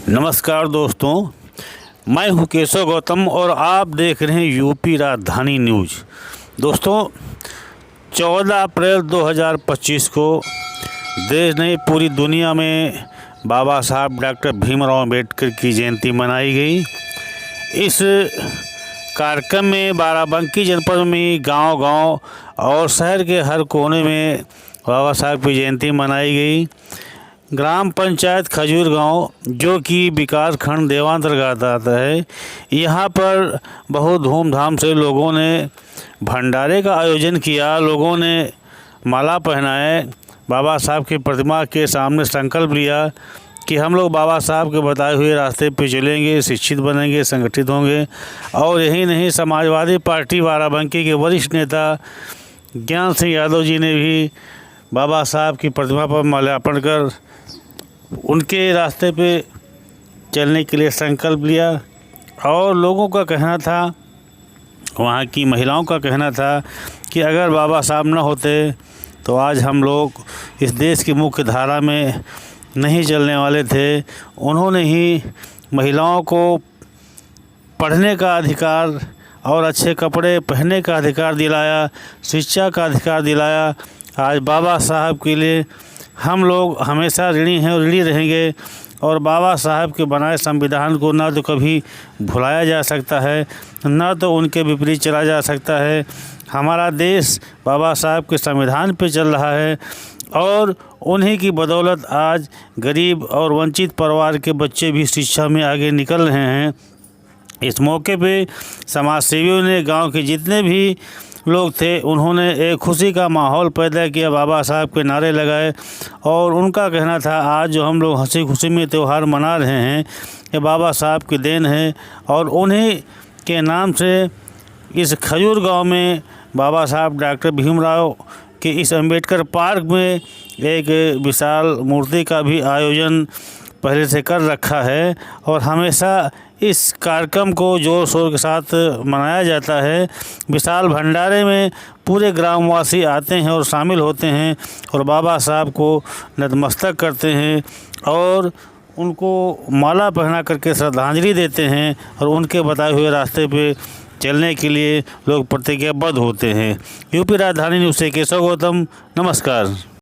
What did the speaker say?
नमस्कार दोस्तों, मैं हूं केशव गौतम और आप देख रहे हैं यूपी राजधानी न्यूज़। दोस्तों, 14 अप्रैल 2025 को देश नहीं पूरी दुनिया में बाबा साहब डॉक्टर भीमराव अम्बेडकर की जयंती मनाई गई। इस कार्यक्रम में बाराबंकी जनपद में गांव-गांव और शहर के हर कोने में बाबा साहब की जयंती मनाई गई। ग्राम पंचायत खजूर गांव, जो कि विकास खंड देवांतर्गत आता है, यहाँ पर बहुत धूमधाम से लोगों ने भंडारे का आयोजन किया। लोगों ने माला पहनाए, बाबा साहब की प्रतिमा के सामने संकल्प लिया कि हम लोग बाबा साहब के बताए हुए रास्ते पे चलेंगे, शिक्षित बनेंगे, संगठित होंगे। और यही नहीं, समाजवादी पार्टी बाराबंकी के वरिष्ठ नेता ज्ञान सिंह यादव जी ने भी बाबा साहब की प्रतिमा पर माल्यार्पण कर उनके रास्ते पे चलने के लिए संकल्प लिया। और लोगों का कहना था, वहाँ की महिलाओं का कहना था कि अगर बाबा साहब न होते तो आज हम लोग इस देश की मुख्य धारा में नहीं चलने वाले थे। उन्होंने ही महिलाओं को पढ़ने का अधिकार और अच्छे कपड़े पहनने का अधिकार दिलाया, शिक्षा का अधिकार दिलाया। आज बाबा साहब के लिए हम लोग हमेशा ऋणी हैं और ऋणी रहेंगे। और बाबा साहब के बनाए संविधान को ना तो कभी भुलाया जा सकता है, ना तो उनके विपरीत चला जा सकता है। हमारा देश बाबा साहब के संविधान पे चल रहा है और उन्हीं की बदौलत आज गरीब और वंचित परिवार के बच्चे भी शिक्षा में आगे निकल रहे हैं। इस मौके पे समाज सेवियों ने, गांव के जितने भी लोग थे, उन्होंने एक खुशी का माहौल पैदा किया, बाबा साहब के नारे लगाए। और उनका कहना था, आज जो हम लोग हंसी खुशी में त्यौहार मना रहे हैं, ये बाबा साहब की देन है। और उन्हीं के नाम से इस खजूर गांव में बाबा साहब डॉक्टर भीमराव के इस अम्बेडकर पार्क में एक विशाल मूर्ति का भी आयोजन पहले से कर रखा है। और हमेशा इस कार्यक्रम को जोर शोर के साथ मनाया जाता है। विशाल भंडारे में पूरे ग्रामवासी आते हैं और शामिल होते हैं और बाबा साहब को नतमस्तक करते हैं और उनको माला पहना करके श्रद्धांजलि देते हैं। और उनके बताए हुए रास्ते पे चलने के लिए लोग प्रतिज्ञाबद्ध होते हैं। यूपी राजधानी न्यूज़ से केशव गौतम, नमस्कार।